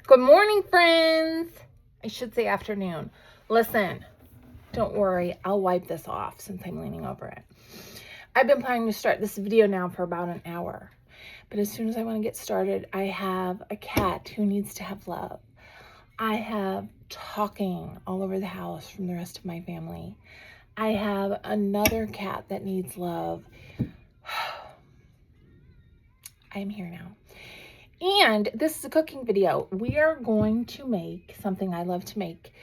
Good morning, friends. I should say afternoon. Listen, don't worry. I'll wipe this off since I'm leaning over it. I've been planning to start this video now for about an hour. But as soon as I want to get started, I have a cat who needs to have love. I have talking all over the house from the rest of my family. I have another cat that needs love. I am here now. And this is a cooking video. We are going to make something I love to make.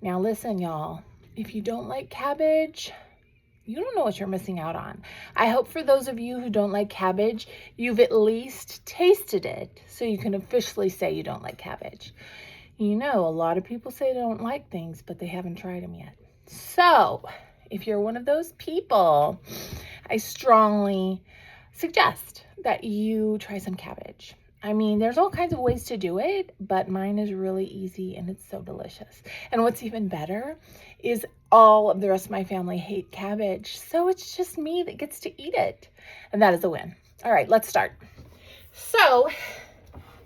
Now listen, y'all, if you don't like cabbage, you don't know what you're missing out on. I hope for those of you who don't like cabbage, you've at least tasted it so you can officially say you don't like cabbage. You know, a lot of people say they don't like things, but they haven't tried them yet. So if you're one of those people, I strongly suggest that you try some cabbage. I mean, there's all kinds of ways to do it, but mine is really easy and it's so delicious. And what's even better is all of the rest of my family hate cabbage, so it's just me that gets to eat it. And that is a win. All right, let's start. So,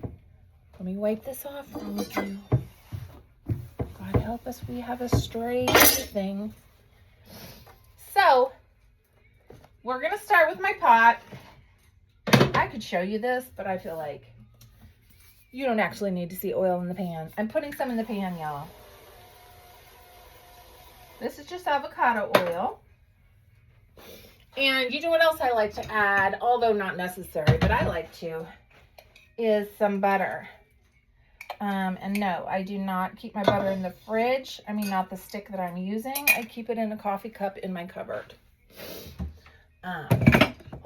let me wipe this off for all of you. God help us, we have a stray thing. So, we're gonna start with my pot. I could show you this, but I feel like you don't actually need to see oil in the pan. I'm putting some in the pan, y'all. This is just avocado oil. And you know what else I like to add, although not necessary, but I like to, is some butter. And no, I do not keep my butter in the fridge. I mean, not the stick that I'm using. I keep it in a coffee cup in my cupboard.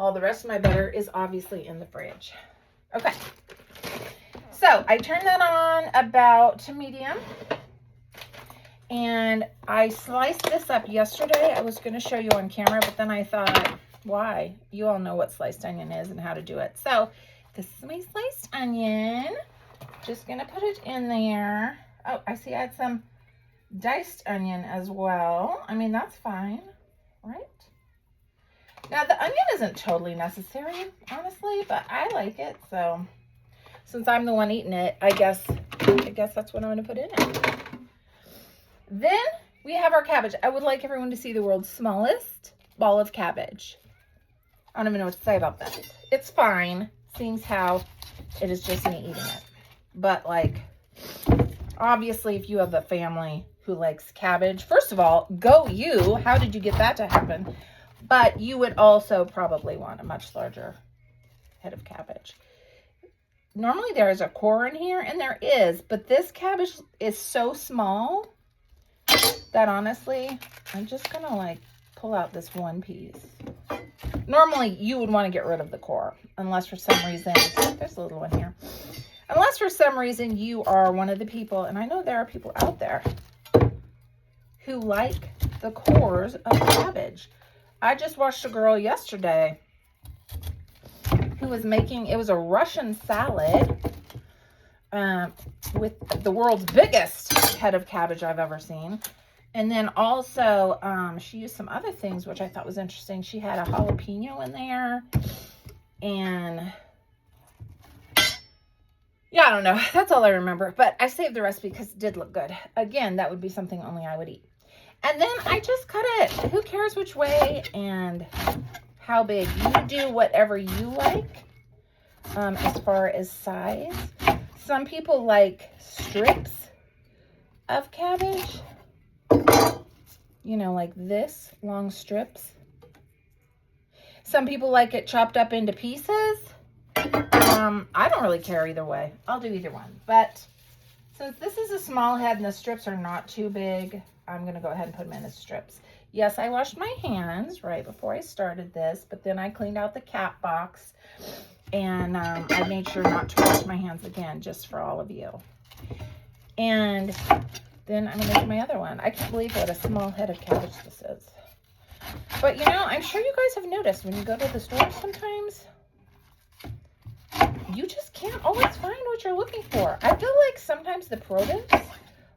All the rest of my butter is obviously in the fridge. Okay. So I turned that on about to medium. And I sliced this up yesterday. I was going to show you on camera, but then I thought, why? You all know what sliced onion is and how to do it. So this is my sliced onion. Just going to put it in there. Oh, I see I had some diced onion as well. I mean, that's fine, right? Now, the onion isn't totally necessary, honestly, but I like it. So, since I'm the one eating it, I guess that's what I'm going to put in it. Then, we have our cabbage. I would like everyone to see the world's smallest ball of cabbage. I don't even know what to say about that. It's fine, seeing how it is just me eating it. But, like, obviously, if you have a family who likes cabbage, first of all, go you. How did you get that to happen? But you would also probably want a much larger head of cabbage. Normally there is a core in here, and there is, but this cabbage is so small that honestly, I'm just gonna like pull out this one piece. Normally you would want to get rid of the core, unless for some reason, there's a little one here. Unless for some reason you are one of the people, and I know there are people out there who like the cores of cabbage. I just watched a girl yesterday who was making, it was a Russian salad with the world's biggest head of cabbage I've ever seen. And then also she used some other things, which I thought was interesting. She had a jalapeno in there. And yeah, I don't know. That's all I remember. But I saved the recipe because it did look good. Again, that would be something only I would eat. And then I just cut it. Who cares which way and how big? You do whatever you like as far as size. Some people like strips of cabbage. You know, like this, long strips. Some people like it chopped up into pieces. I don't really care either way. I'll do either one. But since this is a small head and the strips are not too big, I'm going to go ahead and put them in as strips. Yes, I washed my hands right before I started this, but then I cleaned out the cap box, and I made sure not to wash my hands again, just for all of you. And then I'm going to do my other one. I can't believe what a small head of cabbage this is. But, you know, I'm sure you guys have noticed when you go to the store sometimes, you just can't always find what you're looking for. I feel like sometimes the produce,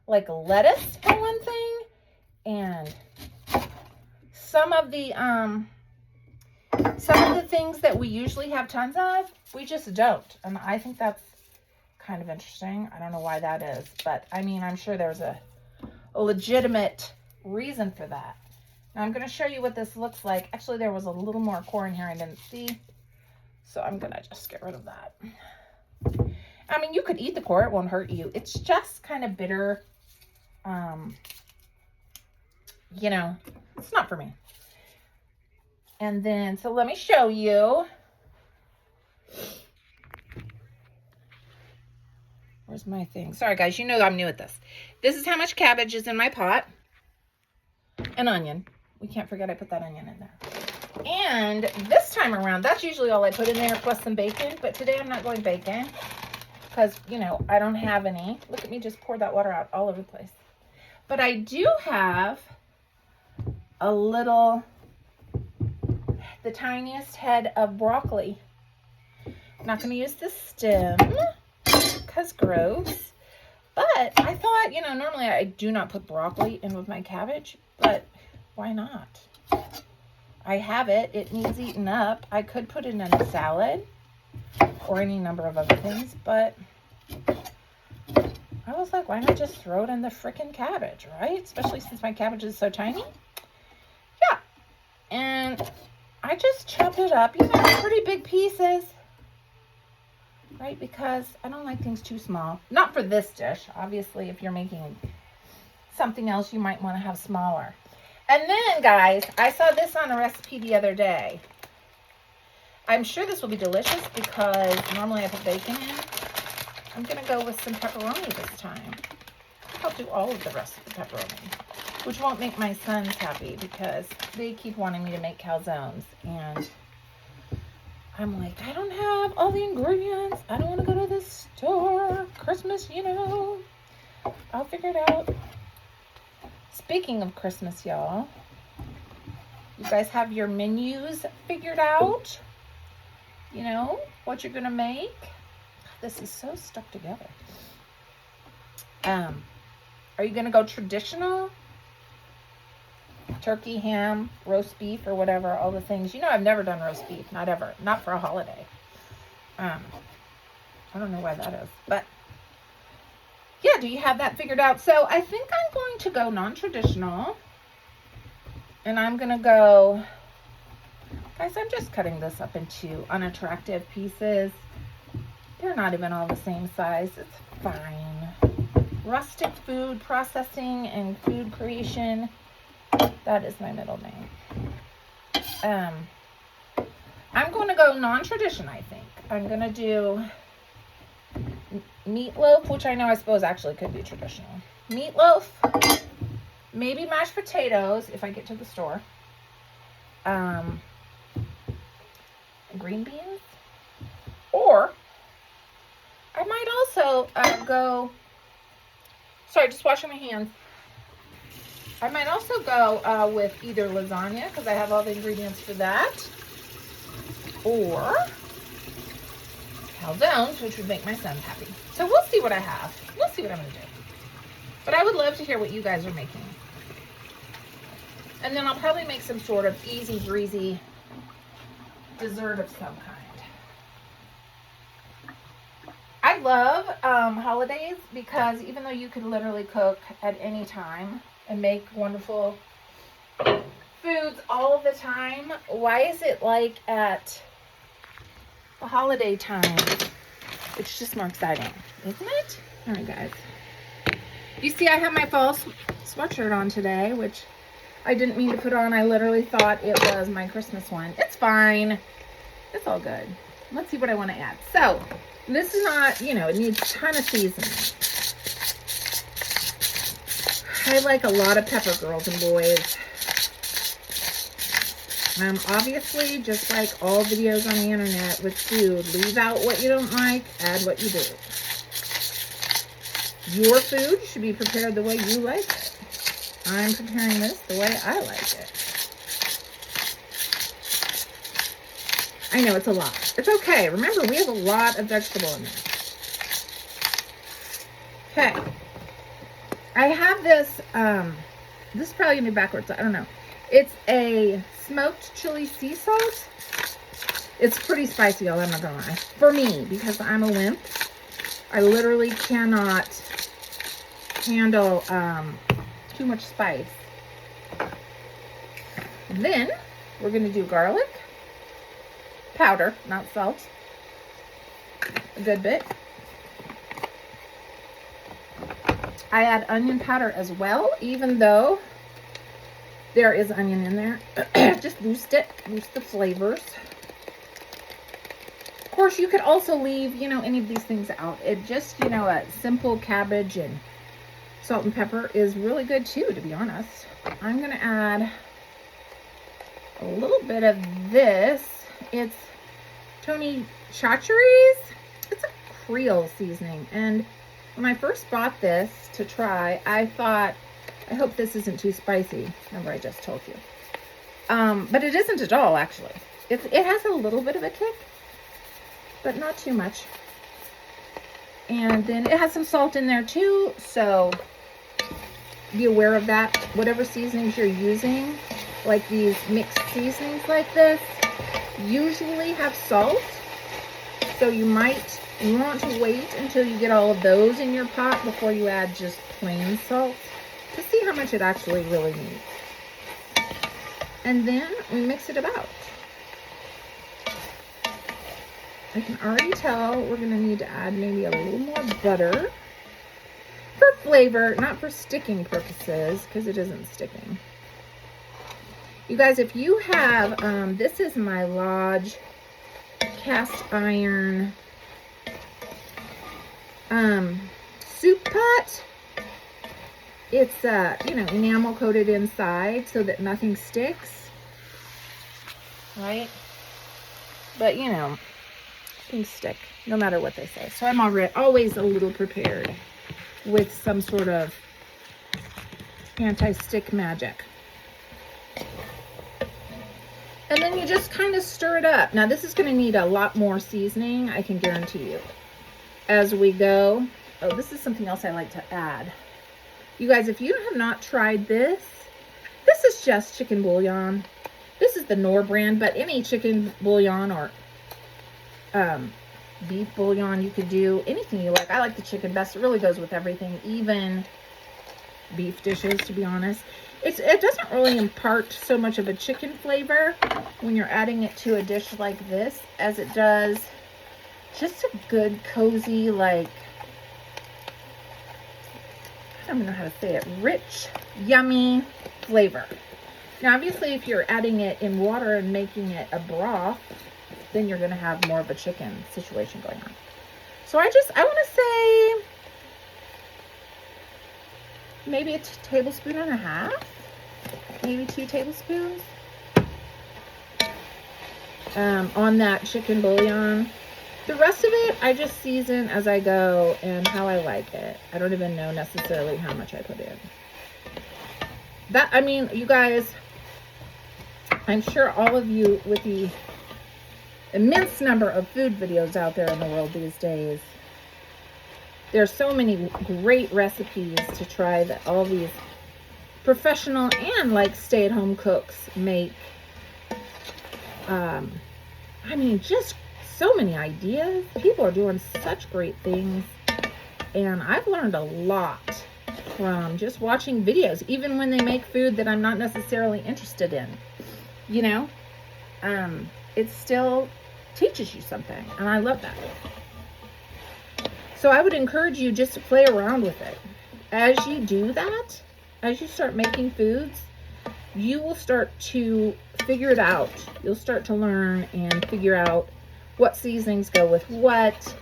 like lettuce for one thing, and some of the things that we usually have tons of, we just don't. And I think that's kind of interesting. I don't know why that is, but I mean, I'm sure there's a legitimate reason for that. Now I'm going to show you what this looks like. Actually, there was a little more core in here I didn't see, so I'm going to just get rid of that. I mean, you could eat the core. It won't hurt you. It's just kind of bitter. You know, it's not for me. And then, so let me show you. Where's my thing? Sorry, guys. You know I'm new at this. This is how much cabbage is in my pot. An onion. We can't forget I put that onion in there. And this time around, that's usually all I put in there, plus some bacon. But today I'm not going bacon because, you know, I don't have any. Look at me just pour that water out all over the place. But I do have a little, the tiniest head of broccoli. I'm not going to use the stem because gross. But I thought, you know, normally I do not put broccoli in with my cabbage, but why not? I have it. It needs eaten up. I could put it in a salad or any number of other things, but I was like, why not just throw it in the frickin' cabbage, right? Especially since my cabbage is so tiny. Yeah. And I just chopped it up, you know, pretty big pieces. Right? Because I don't like things too small. Not for this dish. Obviously, if you're making something else, you might want to have smaller. And then, guys, I saw this on a recipe the other day. I'm sure this will be delicious because normally I put bacon in. I'm going to go with some pepperoni this time. I'll do all of the rest of the pepperoni, which won't make my sons happy because they keep wanting me to make calzones. And I'm like, I don't have all the ingredients. I don't want to go to the store. Christmas, you know. I'll figure it out. Speaking of Christmas, y'all, you guys have your menus figured out? You know, what you're going to make? This is so stuck together. Are you going to go traditional? Turkey, ham, roast beef, or whatever, all the things. You know, I've never done roast beef. Not ever. Not for a holiday. I don't know why that is. But, yeah, do you have that figured out? So, I think I'm going to go non-traditional. And I'm going to go... Guys, I'm just cutting this up into unattractive pieces. They're not even all the same size. It's fine. Rustic food processing and food creation. That is my middle name. I'm going to go non-tradition, I think. I'm going to do meatloaf, which I suppose actually could be traditional. Meatloaf, maybe mashed potatoes if I get to the store. Green beans. Or I might also go, sorry, just washing my hands. I might also go with either lasagna, because I have all the ingredients for that, or calzones, which would make my son happy. So we'll see what I have. We'll see what I'm going to do. But I would love to hear what you guys are making. And then I'll probably make some sort of easy breezy dessert of some kind. I love holidays because even though you could literally cook at any time and make wonderful foods all the time, why is it like at the holiday time it's just more exciting, isn't it? All right, guys. You see I have my fall sweatshirt on today, which I didn't mean to put on. I literally thought it was my Christmas one. It's fine. It's all good. Let's see what I want to add. So, this is not, you know, it needs a ton of seasoning. I like a lot of pepper, girls and boys. Obviously, just like all videos on the internet with food, leave out what you don't like, add what you do. Your food should be prepared the way you like it. I'm preparing this the way I like it. I know it's a lot. It's okay. Remember, we have a lot of vegetable in there. Okay. I have this, this is probably going to be backwards. I don't know. It's a smoked chili sea salt. It's pretty spicy, y'all. I'm not going to lie. For me, because I'm a wimp. I literally cannot handle too much spice. Then we're going to do garlic powder, not salt. A good bit. I add onion powder as well, even though there is onion in there. Just boost the flavors. Of course, you could also leave, any of these things out. It just, a simple cabbage and salt and pepper is really good too, to be honest. I'm going to add a little bit of this. It's Tony Chachere's. It's a Creole seasoning. And when I first bought this to try, I thought, I hope this isn't too spicy. Remember, I just told you. But it isn't at all, actually. It has a little bit of a kick, but not too much. And then it has some salt in there too, so be aware of that. Whatever seasonings you're using, like these mixed seasonings like this, usually have salt. So you might want to wait until you get all of those in your pot before you add just plain salt to see how much it actually really needs. And then we mix it about. I can already tell we're going to need to add maybe a little more butter for flavor, not for sticking purposes, because it isn't sticking. You guys, if you have, this is my Lodge cast iron soup pot. It's, enamel coated inside so that nothing sticks, right? But, things stick no matter what they say. So I'm always a little prepared with some sort of anti-stick magic. And then you just kind of stir it up. Now this is going to need a lot more seasoning, I can guarantee you, as we go. Oh, this is something else I like to add. You guys, if you have not tried this, this is just chicken bouillon. This is the Knorr brand, but any chicken bouillon or beef bouillon you could do, anything you like. I like the chicken best. It really goes with everything, even beef dishes, to be honest. It doesn't really impart so much of a chicken flavor when you're adding it to a dish like this as it does just a good, cozy, like, I don't even know how to say it, rich, yummy flavor. Now, obviously, if you're adding it in water and making it a broth, then you're going to have more of a chicken situation going on. So I want to say maybe a tablespoon and a half, maybe 2 tablespoons on that chicken bouillon. The rest of it, I just season as I go and how I like it. I don't even know necessarily how much I put in. You guys, I'm sure all of you, with the immense number of food videos out there in the world these days, there's so many great recipes to try that all these professional and like stay-at-home cooks make. Just so many ideas. People are doing such great things, and I've learned a lot from just watching videos, even when they make food that I'm not necessarily interested in. It still teaches you something, and I love that. So I would encourage you just to play around with it. As you do that, as you start making foods, you will start to figure it out. You'll start to learn and figure out what seasonings go with what,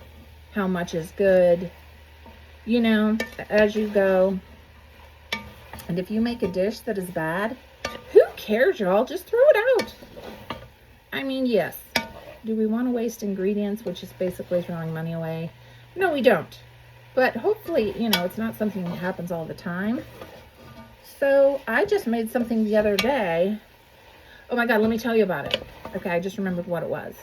how much is good, as you go. And if you make a dish that is bad, who cares, y'all? Just throw it out. Yes. Do we want to waste ingredients, which is basically throwing money away? No, we don't. But hopefully, it's not something that happens all the time. So I just made something the other day. Oh my God, let me tell you about it. Okay, I just remembered what it was.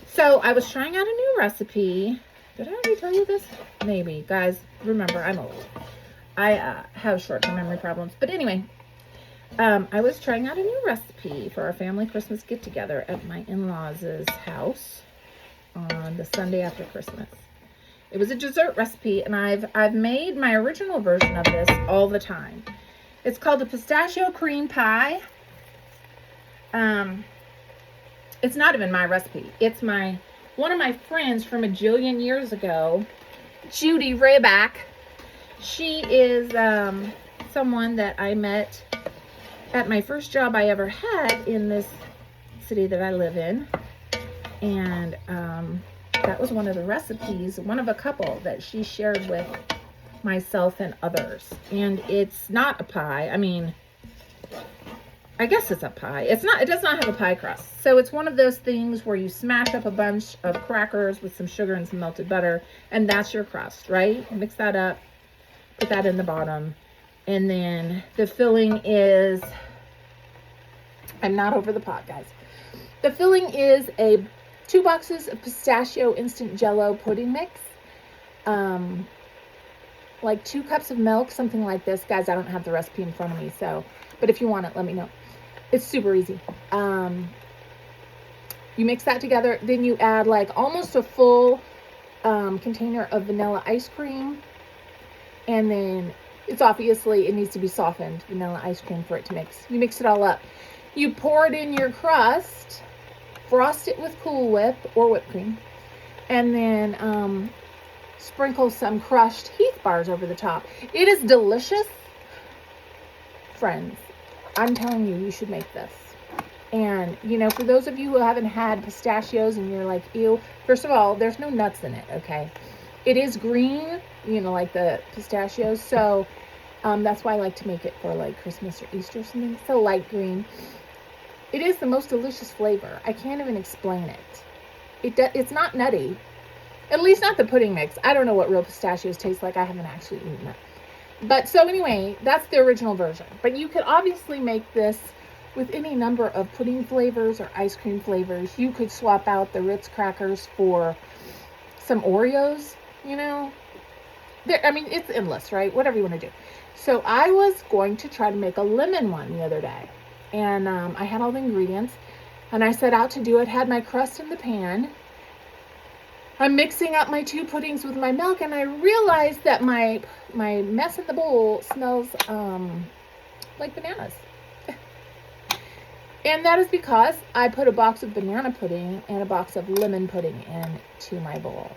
So I was trying out a new recipe. Did I already tell you this? Maybe. Guys, remember, I'm old. I have short-term memory problems. But anyway, I was trying out a new recipe for our family Christmas get-together at my in-laws' house on the Sunday after Christmas. It was a dessert recipe, and I've made my original version of this all the time. It's called a pistachio cream pie. It's not even my recipe. It's one of my friends from a jillion years ago, Judy Rayback. She is someone that I met at my first job I ever had in this city that I live in. And that was one of the recipes, one of a couple that she shared with myself and others. And it's not a pie. I mean, I guess it's a pie. It does not have a pie crust. So it's one of those things where you smash up a bunch of crackers with some sugar and some melted butter, and that's your crust, right? Mix that up, put that in the bottom. And then the filling is, I'm not over the pot, guys. The filling is 2 boxes of pistachio instant jello pudding mix. Like 2 cups of milk, something like this. Guys, I don't have the recipe in front of me, so, but if you want it, let me know. It's super easy. You mix that together, then you add like almost a full container of vanilla ice cream, and then it needs to be softened vanilla ice cream for it to mix. You mix it all up. You pour it in your crust, frost it with Cool Whip or whipped cream, and then sprinkle some crushed Heath bars over the top. It is delicious. Friends, I'm telling you, you should make this. And, you know, for those of you who haven't had pistachios and you're like, ew, first of all, there's no nuts in it, okay? It is green, you know, like the pistachios. So that's why I like to make it for like Christmas or Easter or something. So light green. It is the most delicious flavor. I can't even explain it. It's not nutty. At least not the pudding mix. I don't know what real pistachios taste like. I haven't actually eaten it. But so anyway, that's the original version. But you could obviously make this with any number of pudding flavors or ice cream flavors. You could swap out the Ritz crackers for some Oreos, you know. I mean, it's endless, right? Whatever you want to do. So I was going to try to make a lemon one the other day. And I had all the ingredients. And I set out to do it. Had my crust in the pan. I'm mixing up my 2 puddings with my milk, and I realized that my mess in the bowl smells like bananas. And that is because I put a box of banana pudding and a box of lemon pudding into my bowl.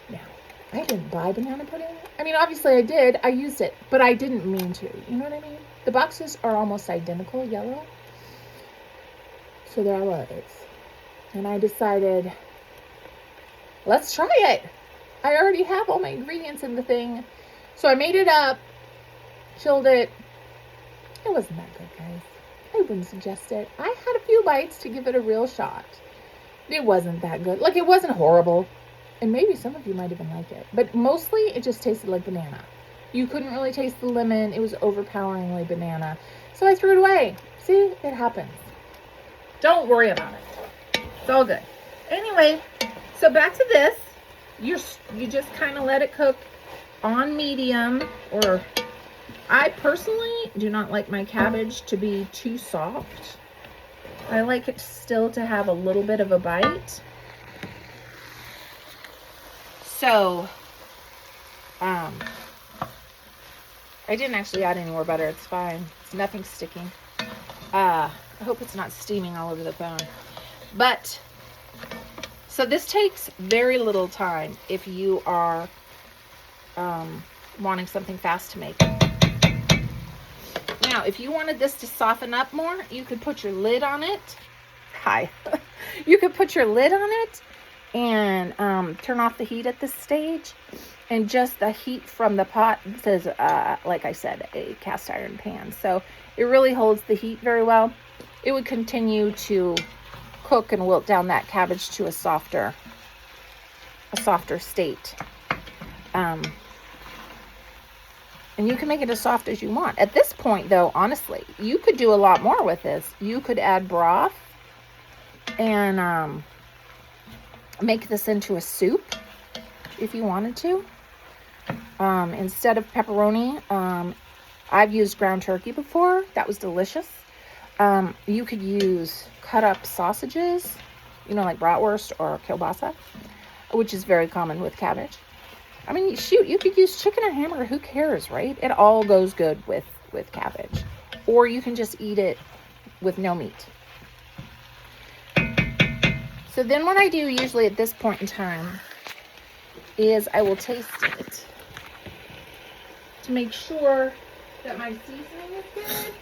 Now, I didn't buy banana pudding. I mean, obviously I did. I used it, but I didn't mean to. You know what I mean? The boxes are almost identical, yellow. So there I was. And I decided, let's try it. I already have all my ingredients in the thing. So I made it up, chilled it. It wasn't that good, guys. I wouldn't suggest it. I had a few bites to give it a real shot. It wasn't that good. Like, it wasn't horrible. And maybe some of you might even like it. But mostly, it just tasted like banana. You couldn't really taste the lemon. It was overpoweringly banana. So I threw it away. See? It happens. Don't worry about it. It's all good. Anyway, so back to this. You just kind of let it cook on medium, or I personally do not like my cabbage to be too soft. I like it still to have a little bit of a bite. So, I didn't actually add any more butter. It's fine. It's nothing sticking. I hope it's not steaming all over the phone. But, so this takes very little time if you are wanting something fast to make. Now, if you wanted this to soften up more, you could put your lid on it. Hi. You could put your lid on it and turn off the heat at this stage. And just the heat from the pot, this is, like I said, a cast iron pan. So it really holds the heat very well. It would continue to cook and wilt down that cabbage to a softer state. And you can make it as soft as you want. At this point, though, honestly, you could do a lot more with this. You could add broth and make this into a soup if you wanted to. Instead of pepperoni, I've used ground turkey before. That was delicious. You could use cut up sausages, you know, like bratwurst or kielbasa. which is very common with cabbage. I mean, shoot, you could use chicken or hamburger. Who cares, right? It all goes good with cabbage. Or you can just eat it with no meat. So then what I do usually at this point in time is I will taste it to make sure that my seasoning is good.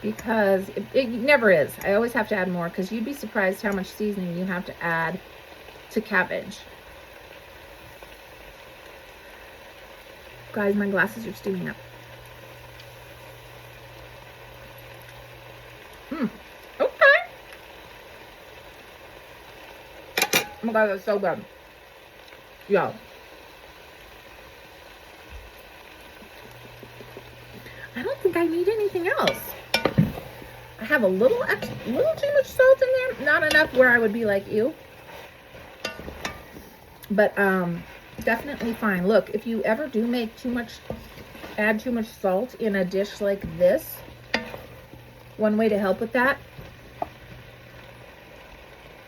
Because it never is. I always have to add more because you'd be surprised how much seasoning you have to add to cabbage. Guys, my glasses are steaming up. Okay. Oh my God, that's so good. Yo. I don't think I need anything else. I have a little too much salt in there. Not enough where I would be like, ew. But definitely fine. Look, if you ever do add too much salt in a dish like this, one way to help with that,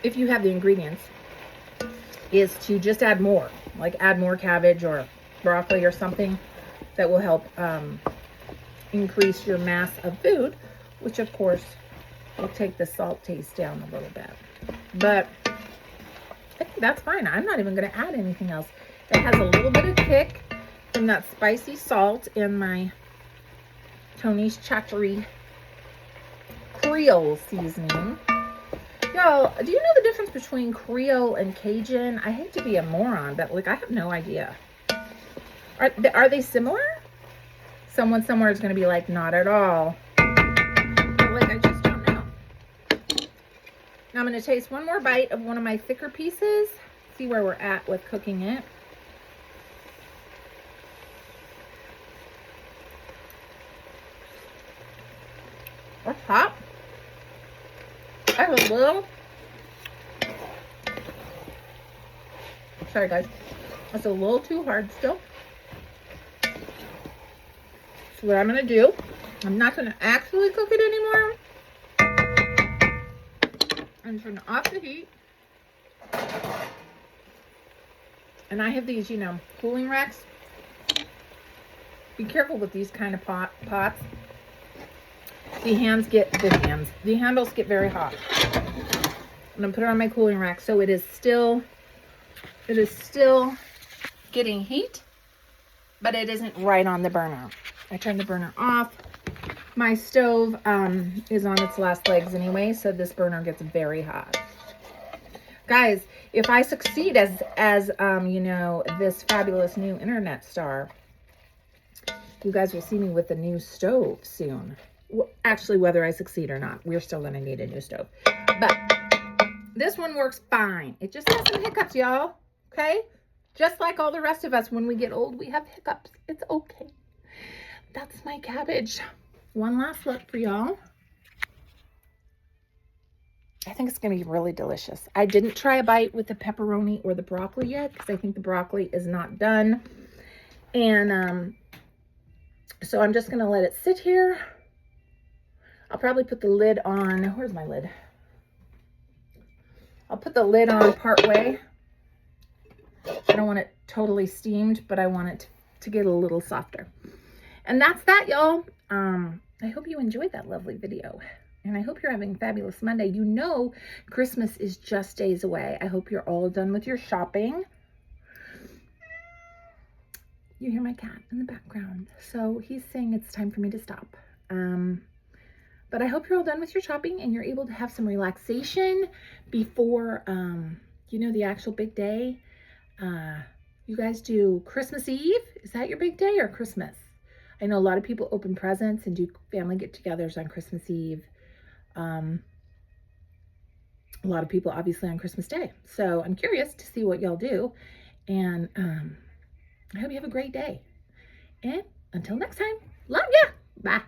if you have the ingredients, is to just add more. Like add more cabbage or broccoli or something that will help increase your mass of food, which of course will take the salt taste down a little bit. But I think that's fine. I'm not even going to add anything else. It has a little bit of kick from that spicy salt in my Tony's Chattery Creole seasoning. Y'all, do you know the difference between Creole and Cajun? I hate to be a moron, but like I have no idea. Are they similar? Someone somewhere is going to be like, not at all. But like, I just don't know. Now I'm going to taste one more bite of one of my thicker pieces. See where we're at with cooking it. That's hot. I have a little. Sorry guys. It's a little too hard still. So what I'm going to do, I'm not going to actually cook it anymore. I'm turning off the heat. And I have these, you know, cooling racks. Be careful with these kind of pots. The handles get very hot. I'm going to put it on my cooling rack so it is still getting heat, but it isn't right on the burner. I turned the burner off. My stove is on its last legs anyway, so this burner gets very hot. Guys, if I succeed as you know, this fabulous new internet star, you guys will see me with a new stove soon. Actually, whether I succeed or not, we're still going to need a new stove. But this one works fine. It just has some hiccups, y'all. Okay? Just like all the rest of us, when we get old, we have hiccups. It's okay. That's my cabbage. One last look for y'all. I think it's going to be really delicious. I didn't try a bite with the pepperoni or the broccoli yet because I think the broccoli is not done. And so I'm just going to let it sit here. I'll probably put the lid on. Where's my lid? I'll put the lid on part way. I don't want it totally steamed, but I want it to get a little softer. And that's that, y'all. I hope you enjoyed that lovely video. And I hope you're having a fabulous Monday. You know Christmas is just days away. I hope you're all done with your shopping. You hear my cat in the background. So he's saying it's time for me to stop. But I hope you're all done with your shopping and you're able to have some relaxation before, you know, the actual big day. You guys do Christmas Eve? Is that your big day or Christmas? I know a lot of people open presents and do family get-togethers on Christmas Eve. A lot of people obviously on Christmas Day. So I'm curious to see what y'all do. And I hope you have a great day. And until next time, love ya. Bye.